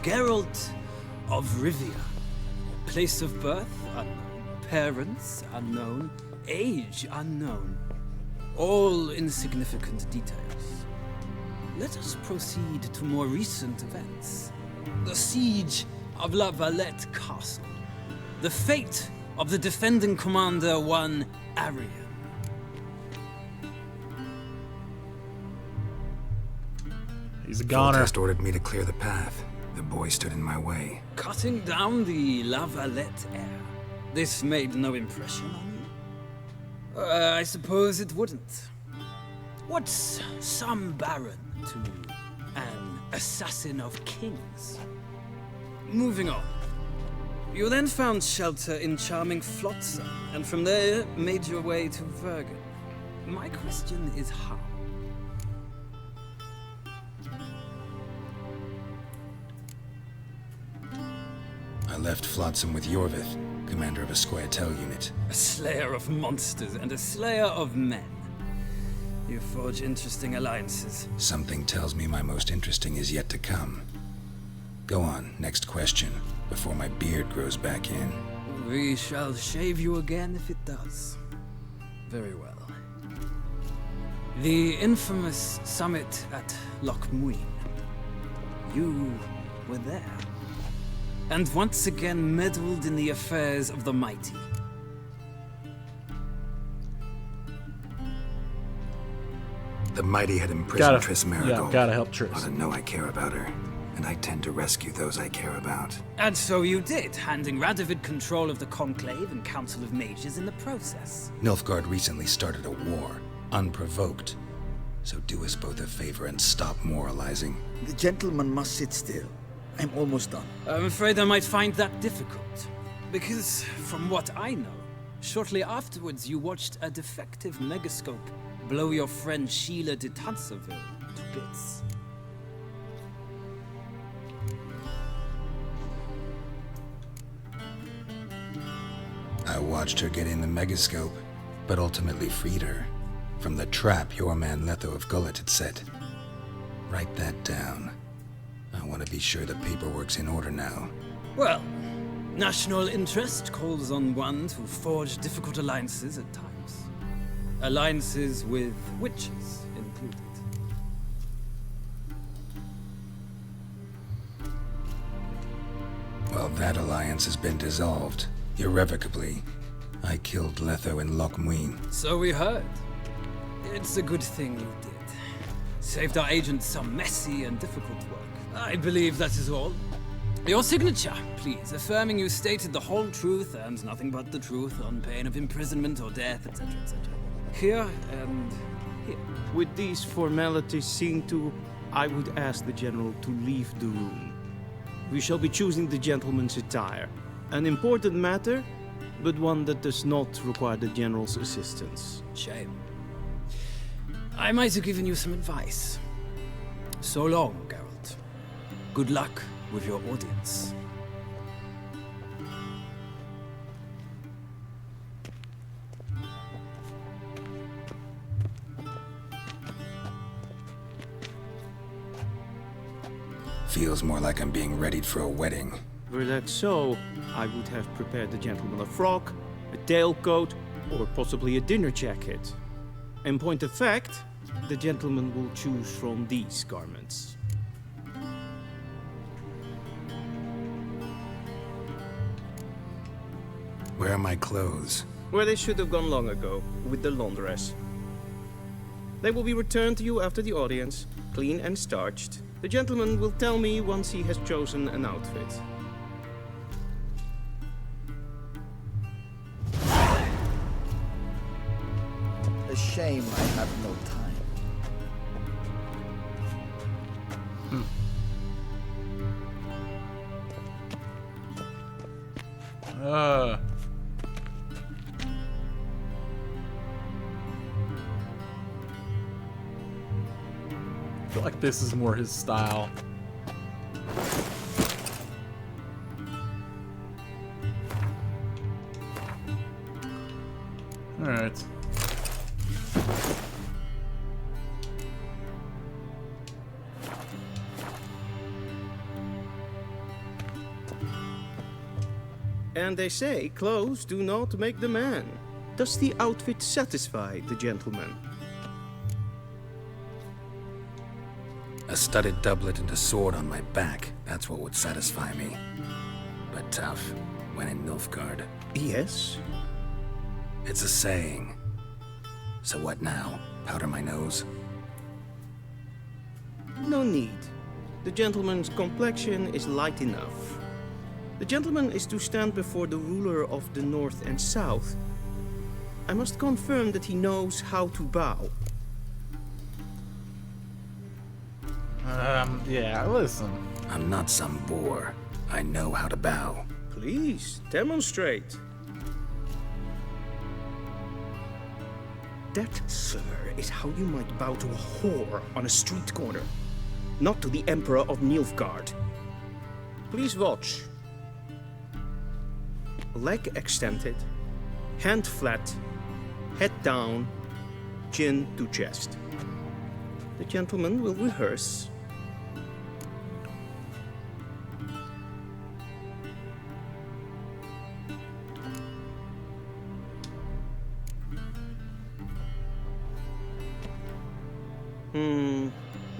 Geralt of Rivia. Place of birth unknown. Parents unknown. Age unknown. All insignificant details. Let us proceed to more recent events. The siege of La Valette Castle. The fate of the defending commander, one Arian. He's a goner. Foltest ordered me to clear the path. The boy stood in my way. Cutting down the La Valette heir. This made no impression on you? I suppose it wouldn't. What's some baron to an assassin of kings? Moving on. You then found shelter in charming Flotsam, and from there made your way to Vergen. My question is how? I left Flotsam with Yorvith, commander of a Squaretel unit. A slayer of monsters and a slayer of men. You forge interesting alliances. Something tells me my most interesting is yet to come. Go on, next question, before my beard grows back in. We shall shave you again if it does. Very well. The infamous summit at Loch Muin. You were there. And once again meddled in the affairs of the mighty. The mighty had imprisoned Gotta- Triss Marigold. yeah, gotta help Triss. Ought to know I care about her, and I tend to rescue those I care about. And so you did, handing Radovid control of the Conclave and Council of Mages in the process. Nilfgaard recently started a war, unprovoked. So do us both a favor and stop moralizing. The gentleman must sit still. I'm almost done. I'm afraid I might find that difficult. Because, from what I know, shortly afterwards you watched a defective megascope blow your friend Sheila de Tanserville to bits. watched her get in the megascope, but ultimately freed her from the trap your man Letho of Gullet had set. Write that down. I want to be sure the paperwork's in order now. Well, national interest calls on one to forge difficult alliances at times. Alliances with witches included. Well, that alliance has been dissolved, irrevocably. I killed Letho and Loch Muin. So we heard. It's a good thing you did. Saved our agent some messy and difficult work. I believe that is all. Your signature, please, affirming you stated the whole truth and nothing but the truth on pain of imprisonment or death, etc., etc. Here and here. With these formalities seen to, I would ask the General to leave the room. We shall be choosing the gentleman's attire. An important matter, but one that does not require the General's assistance. Shame. I might have given you some advice. So long, Geralt. Good luck with your audience. Feels more like I'm being readied for a wedding. Were that so, I would have prepared the gentleman a frock, a tailcoat, or possibly a dinner jacket. In point of fact, the gentleman will choose from these garments. Where are my clothes? Where they should have gone long ago, with the laundress. They will be returned to you after the audience, clean and starched. The gentleman will tell me once he has chosen an outfit. A shame I have no time. I feel like this is more his style. Alright. And they say clothes do not make the man. Does the outfit satisfy the gentleman? A studded doublet and a sword on my back, that's what would satisfy me. But tough, when in Nilfgaard. Yes? It's a saying. So what now? Powder my nose? No need. The gentleman's complexion is light enough. The gentleman is to stand before the ruler of the North and South. I must confirm that he knows how to bow. Yeah, listen. I'm not some boor. I know how to bow. Please, demonstrate. That, sir, is how you might bow to a whore on a street corner, not to the Emperor of Nilfgaard. Please watch. Leg extended, hand flat, head down, chin to chest. The gentleman will rehearse.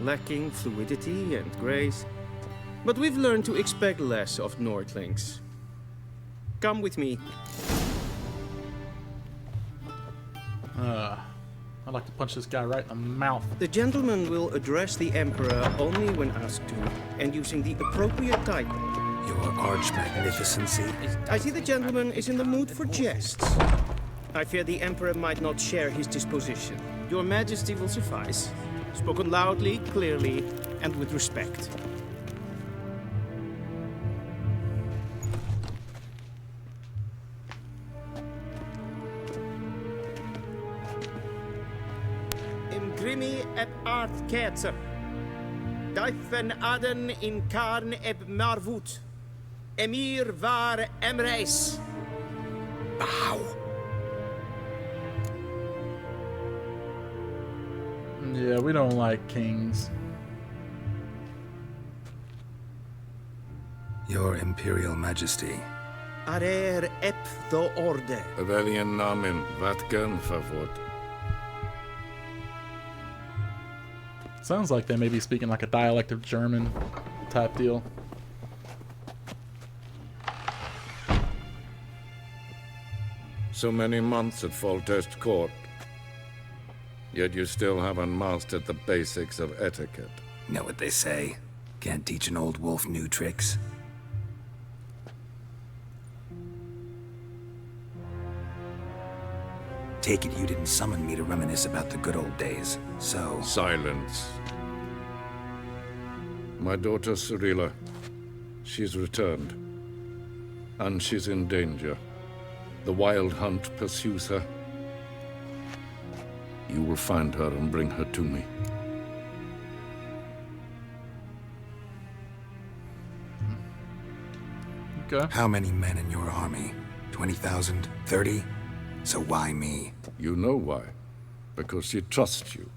Lacking fluidity and grace. But we've learned to expect less of Nordlings. Come with me. I'd like to punch this guy right in the mouth. The gentleman will address the Emperor only when asked to, and using the appropriate title. Your arch-magnificency. I see the gentleman is in the mood for jests. I fear the Emperor might not share his disposition. Your Majesty will suffice. Spoken loudly, clearly, and with respect. Imgrimi eb art ketzer. Dijfen aden in karn eb marvoet. Emir var emreis. bow. Yeah, we don't like kings. Your Imperial Majesty. Arer ep the orde. Evelian namen, vatgen favort. Sounds like they may be speaking like a dialect of German type deal. So many months at Foltest Court. Yet you still haven't mastered the basics of etiquette. Know what they say? Can't teach an old wolf new tricks. Take it you didn't summon me to reminisce about the good old days, so... Silence. My daughter Cyrilla, she's returned. And she's in danger. The Wild Hunt pursues her. You will find her and bring her to me. Okay. How many men in your army? 20,000? 30? So why me? You know why. Because she trusts you.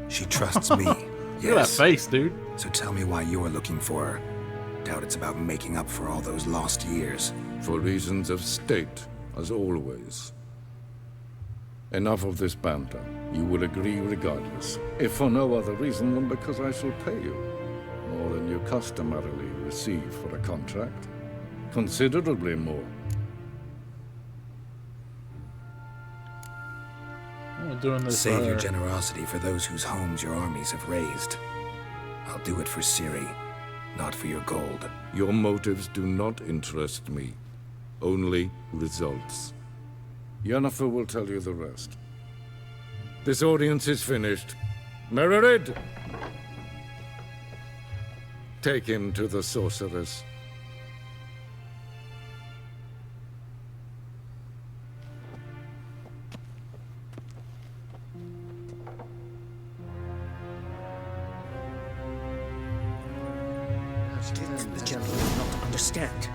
She trusts me. Yes. Look at that face, dude. So tell me why you're looking for her. Doubt it's about making up for all those lost years. For reasons of state, as always. Enough of this banter. You will agree regardless. If for no other reason than because I shall pay you. More than you customarily receive for a contract. Considerably more. I'm doing this Save your generosity for those whose homes your armies have razed. I'll do it for Ciri, not for your gold. Your motives do not interest me. Only results. Yennefer will tell you the rest. This audience is finished. Mererid! Take him to the sorceress. The gentleman does not understand.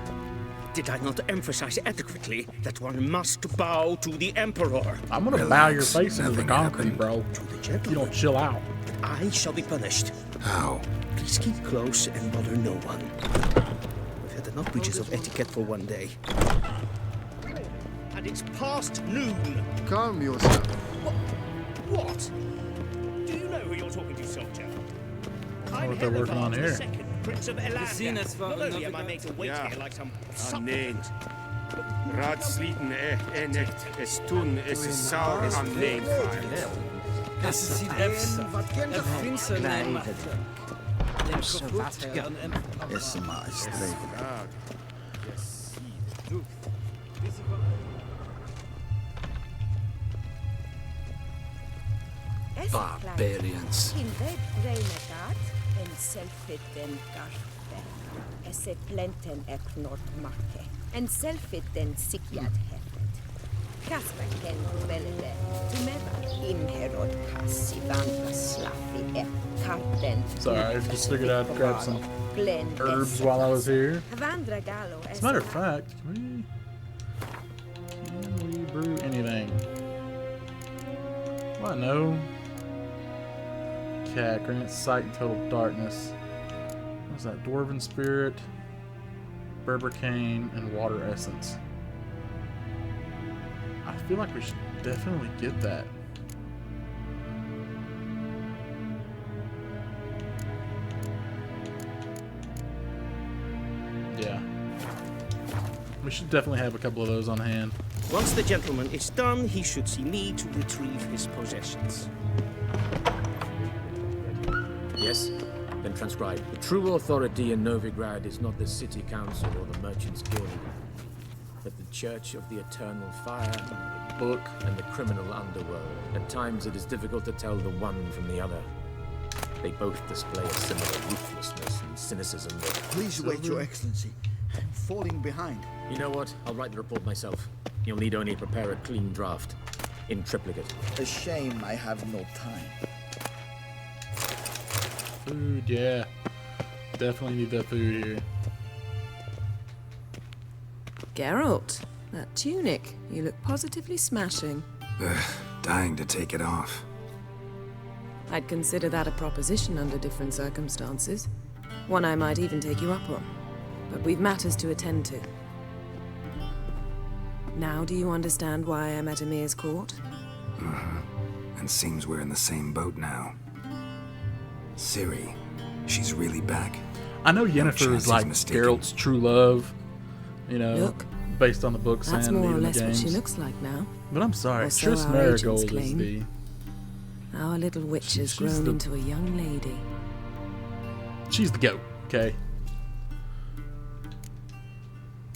Did I not emphasize adequately that one must bow to the Emperor? I'm gonna bow your face into the concrete, bro. To the You gentleman. don't chill out. I shall be punished. How? Please keep close and bother no one. We've had enough breaches of etiquette for one day. And it's past noon. Calm yourself. What? Do you know who you're talking to, soldier? I'm what they're working on Hellebardt here. II, Prince of seen Elander. us for Not only another am I made to wait Yeah. here like some Unnamed. Raadsliden enet estun is saur unnamed fire. Es sieht Finster nemen. Dem kaputt gern Barbarians. In red reinegat, en selfit den garfe. Esse plenten ep nord marke. En selfit den sigjad hefet. Kasperken velede. Tumeva imherod kassi vanta slaffi ep karten. Sorry, I just figured I'd grab some Glen herbs while I was here. Havandra gallo. As a matter of fact, can we brew anything? Well, no. Cat grants sight in total darkness. What's that? Dwarven spirit, berbercane, and water essence. I feel like we should definitely get that. Yeah. We should definitely have a couple of those on hand. Once the gentleman is done, he should see me to retrieve his possessions. Yes? Then transcribe. The true authority in Novigrad is not the city council or the merchants' guild, but the Church of the Eternal Fire, Book, and the criminal underworld. At times it is difficult to tell the one from the other. They both display a similar ruthlessness and cynicism that... Please wait, Your Excellency. I'm falling behind. You know what? I'll write the report myself. You'll need only prepare a clean draft. In triplicate. A shame I have no time. food, yeah. Definitely need that food here. Geralt, That tunic, you look positively smashing. Ugh, dying to take it off. I'd consider that a proposition under different circumstances. One I might even take you up on. But we've matters to attend to. Now do you understand why I'm at Emir's court? And seems we're in the same boat now. Ciri, she's really back. I know Yennefer is like Geralt's true love, you know, Look, based on the books that's and more or even the less what games. she looks like now. But I'm sorry, Or so Triss our Marigold agents is claim. the... Our little witch has She's grown the- into a young lady. She's the goat, okay?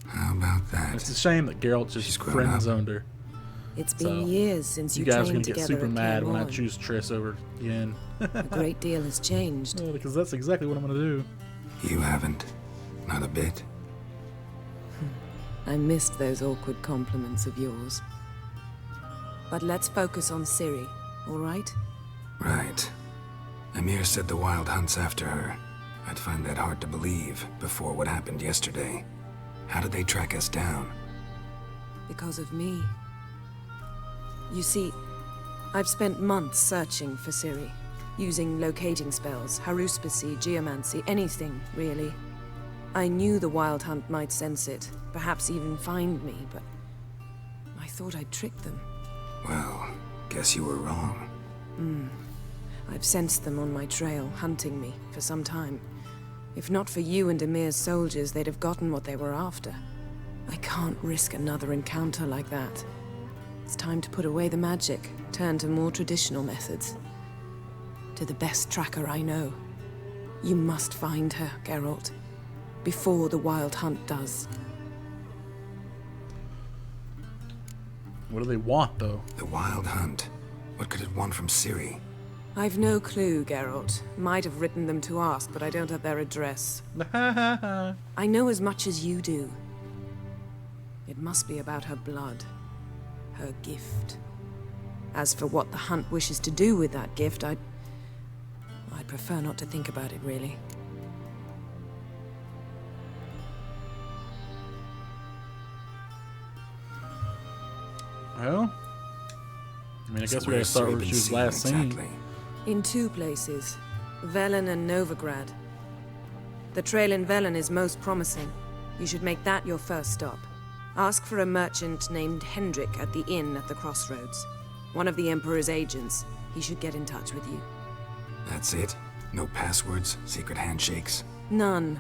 How about that? It's a shame that Geralt just grown up. friend-zoned her. It's been So, years since you guys are trained gonna get together super at mad when I Cairn. choose Triss over Yen. A great deal has changed. Because that's exactly what I'm gonna do. You haven't. Not a bit. I missed those awkward compliments of yours. But let's focus on Ciri, all right? Right. Emir said the Wild Hunt's after her. I'd find that hard to believe before what happened yesterday. How did they track us down? Because of me. You see, I've spent months searching for Ciri, using locating spells, haruspicy, geomancy, anything, really. I knew the Wild Hunt might sense it, perhaps even find me, but I thought I'd trick them. Well, guess you were wrong. I've sensed them on my trail, hunting me, for some time. If not for you and Emir's soldiers, they'd have gotten what they were after. I can't risk another encounter like that. It's time to put away the magic, turn to more traditional methods. To the best tracker I know. You must find her, Geralt. Before the Wild Hunt does. What do they want, though? The Wild Hunt. What could it want from Ciri? I've no clue, Geralt. Might have written them to ask, but I don't have their address. I know as much as you do. It must be about her blood. Her gift. As for what the Hunt wishes to do with that gift, I'd prefer not to think about it, really. Well, I mean, I So guess we gotta where's start Ciri where been she was seen last seen. exactly? In two places. Velen and Novigrad. The trail in Velen is most promising. You should make that your first stop. Ask for a merchant named Hendrik at the inn at the crossroads. One of the Emperor's agents. He should get in touch with you. That's it? No passwords, secret handshakes? None.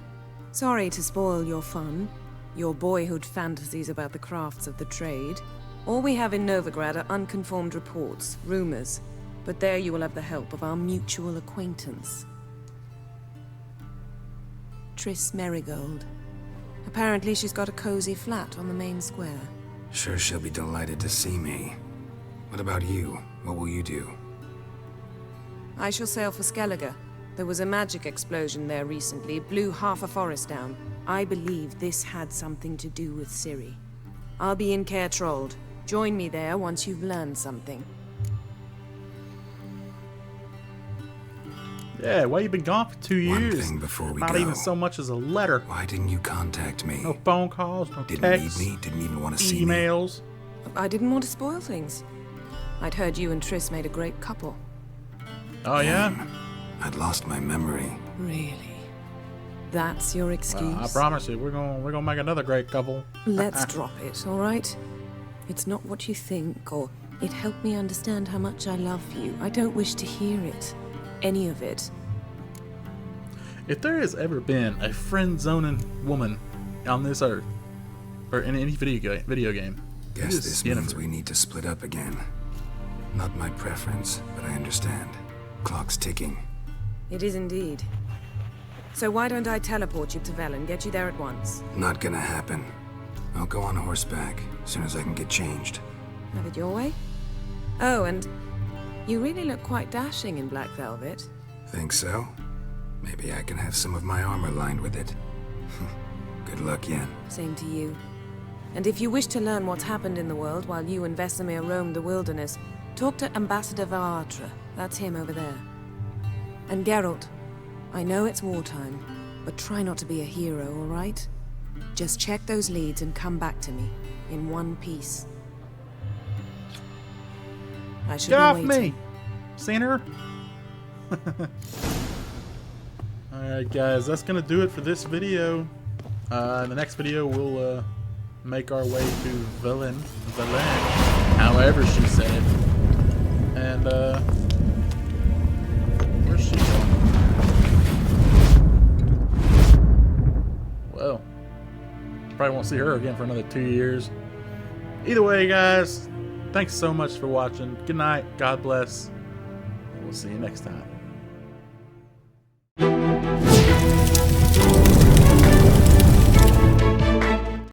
Sorry to spoil your fun. Your boyhood fantasies about the crafts of the trade. All we have in Novigrad are unconformed reports, rumors. But there you will have the help of our mutual acquaintance. Triss Marigold. Apparently she's got a cozy flat on the main square. Sure she'll be delighted to see me. What about you? What will you do? I shall sail for Skellige. There was a magic explosion there recently, blew half a forest down. I believe this had something to do with Ciri. I'll be in Cair Trold. Join me there once you've learned something. Yeah, why you been gone for 2 years? One thing before we Not go. even so much as a letter. Why didn't you contact me? No phone calls, no Didn't texts, need me, didn't even want to see me. emails. I didn't want to spoil things. I'd heard you and Triss made a great couple. Oh yeah? I'd lost my memory. Really? That's your excuse? I promise you, we're gonna make another great couple. Let's drop it, all right? It's not what you think, or it helped me understand how much I love you. I don't wish to hear it. Any of it. If there has ever been a friend-zoning woman on this earth, or in any video game, Guess it is this Yennefer. means we need to split up again. Not my preference, but I understand. Clock's ticking. It is indeed. So why don't I teleport you to Velen, get you there at once? Not gonna happen. I'll go on horseback, as soon as I can get changed. Have it your way? Oh, and you really look quite dashing in black velvet. Think so? Maybe I can have some of my armor lined with it. Good luck, Yen. Same to you. And if you wish to learn what's happened in the world while you and Vesemir roamed the wilderness, talk to Ambassador Varatra. That's him over there. And Geralt, I know it's wartime, but try not to be a hero, all right? Just check those leads and come back to me. in one piece. I should Get be off waiting. me! Seen her? Alright guys, that's gonna do it for this video. In the next video we'll make our way to Velen, however she said it. And where's she going? Well, probably won't see her again for another 2 years. Either way guys, thanks so much for watching. Good night, God bless. We'll see you next time.